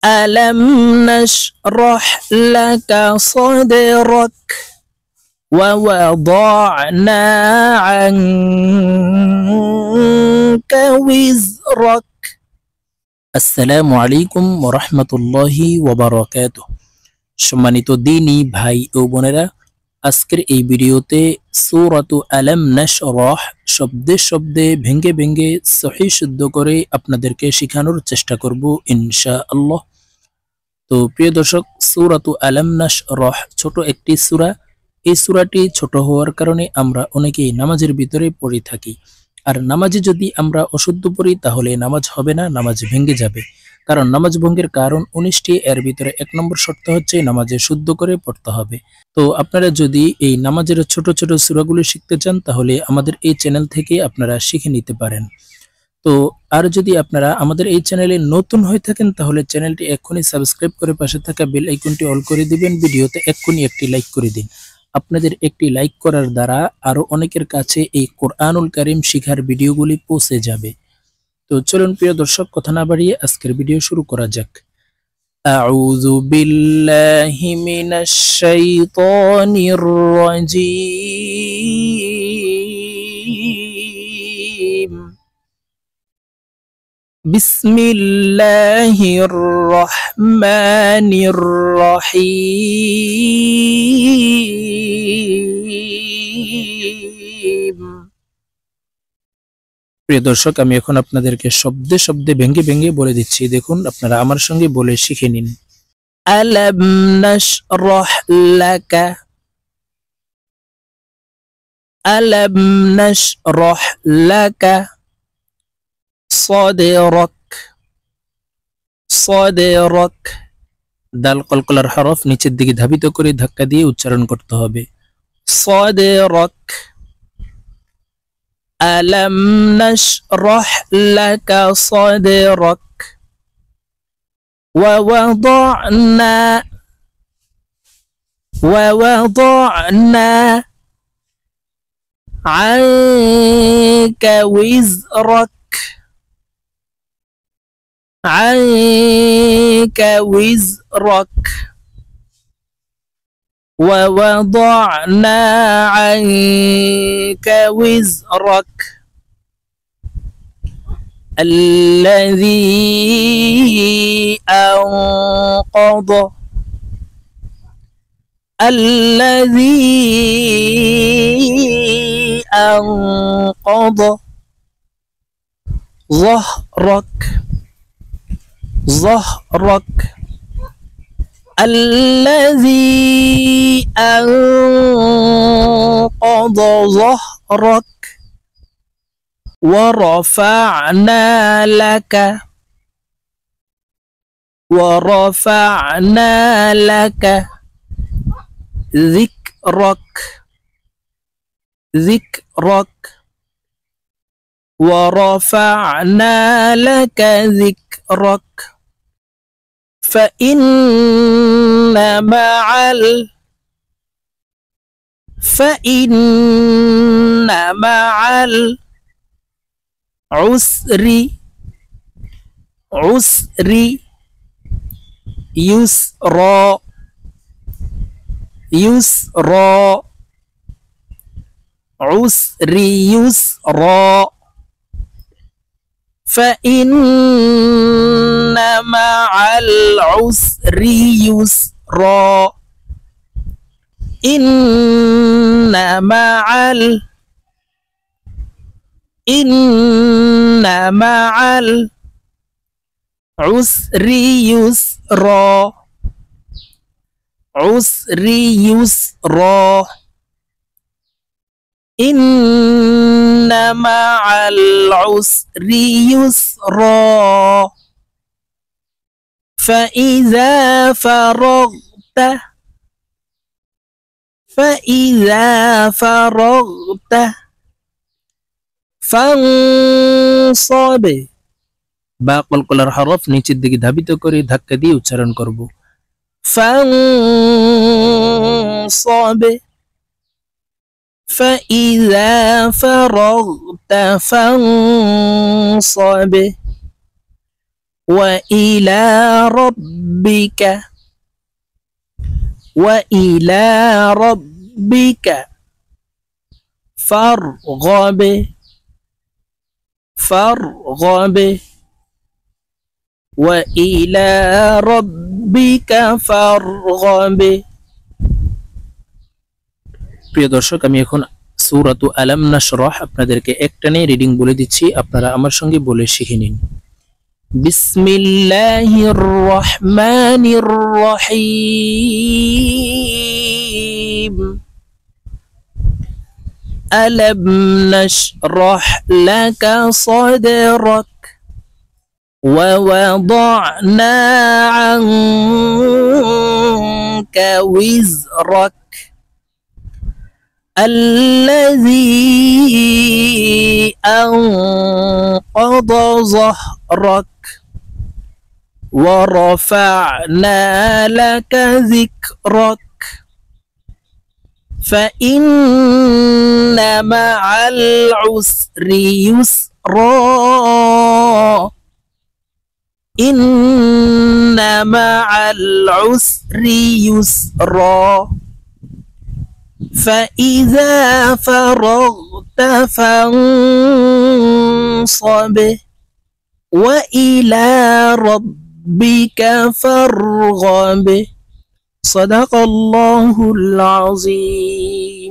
ألم نشرح لك صدرك ووضعنا عنك وزرك। আসসালামু আলাইকুম ওয়া রাহমাতুল্লাহি ওয়া বারাকাতুহু। সম্মানিত দ্বীনী ভাই ও বোনেরা, আজকের এই ভিডিওতে সূরাতু আলাম নাশরাহ শব্দে শব্দে ভেঙ্গে ভেঙ্গে সহিহ শুদ্ধ করে আপনাদেরকে শেখানোর চেষ্টা করব ইনশাআল্লাহ। তো প্রিয় দর্শক, সূরাতু আলাম নাশরাহ ছোট একটি সূরা। এই সূরাটি ছোট হওয়ার কারণে আমরা অনেকেই নামাজের ভিতরে পড়ে থাকি। আর নামাজে যদি আমরা অশুদ্ধ পড়ি তাহলে নামাজ হবে না, নামাজ ভেঙে যাবে। কারণ নামাজ ভঙ্গের কারণ 19টি, এর ভিতরে 1 নম্বর শর্ত হচ্ছে নামাজে শুদ্ধ করে পড়তে হবে। তো আপনারা যদি এই নামাজের ছোট ছোট সূরাগুলো শিখতে চান তাহলে আমাদের এই চ্যানেল থেকে আপনারা শিখে নিতে পারেন। তো আর যদি আপনারা আমাদের এই চ্যানেলে নতুন হয়ে থাকেন তাহলে চ্যানেলটি এক্ষুনি সাবস্ক্রাইব করে পাশে থাকা বেল আইকনটি অল করে দিবেন, ভিডিওতে এক্ষুনি একটি লাইক করে দিন। আপনাদের একটি লাইক করার দ্বারা আরো অনেকের কাছে এই কোরআনুল কারীম শিখার ভিডিওগুলি পৌঁছে যাবে। তো চলুন প্রিয় দর্শক, কথা না বাড়িয়ে আজকের ভিডিও শুরু করা যাক। আউযু বিল্লাহি মিনাশ শাইতানির রাজীম। বিসমিল্লাহির রহমানির রহিম। প্রিয় দর্শক, আমি এখন আপনাদেরকে শব্দে শব্দে ভেঙ্গে ভেঙ্গে বলে দিচ্ছি, দেখুন আপনারা আমার সঙ্গে বলে শিখে নিন। আলাম নাশরাহ লাকা, আলাম নাশরাহ লাকা صدرك صدرك। দাল কলকলার হরফ নিচের দিকে ধাবিত করে ধাক্কা দিয়ে উচ্চারণ করতে হবে। صدرك ألم نشرح لك صدرك ووضعنا عنك وزرك عنك وزرك ووضعنا عنك وزرك الذي أنقض ظهرك ظهرك الذي أنقض ظهرك ورفعنا لك ذكرك ورفعنا لك ذكرك فإن مع العسر يسرا عسر يسرا فإن مع العسر يسرا إن مع العسر يسرا إن مع العسر يسرا فإذا فرغت فانصب। বা কলকলার হরফ নিচের দিকে ধাবিত করে ধাক্কা দিয়ে উচ্চারণ করব। فانصب فإذا فرغت فانصب وإلى ربك وإلى ربك فارغب فارغب وإلى ربك فارغب। প্রিয় দর্শক, আমি এখন সূরাতু আলাম নাশরাহ আপনাদেরকে একটানে রিডিং বলে দিচ্ছি, আপনারা আমার সঙ্গে বলে শিখে নিন। বিসমিল্লাহির রহমানির রহিম। আলাম নাশরাহ লাকা সাদরাক ووضعنا عنك وزرك الذي أنقض ظهرك ورفعنا لك ذكرك فإن مع العسر يسرا إن مع العسر يسرا فإذا فرغت فانصب وإلى ربك فارغب। صدق الله العظيم।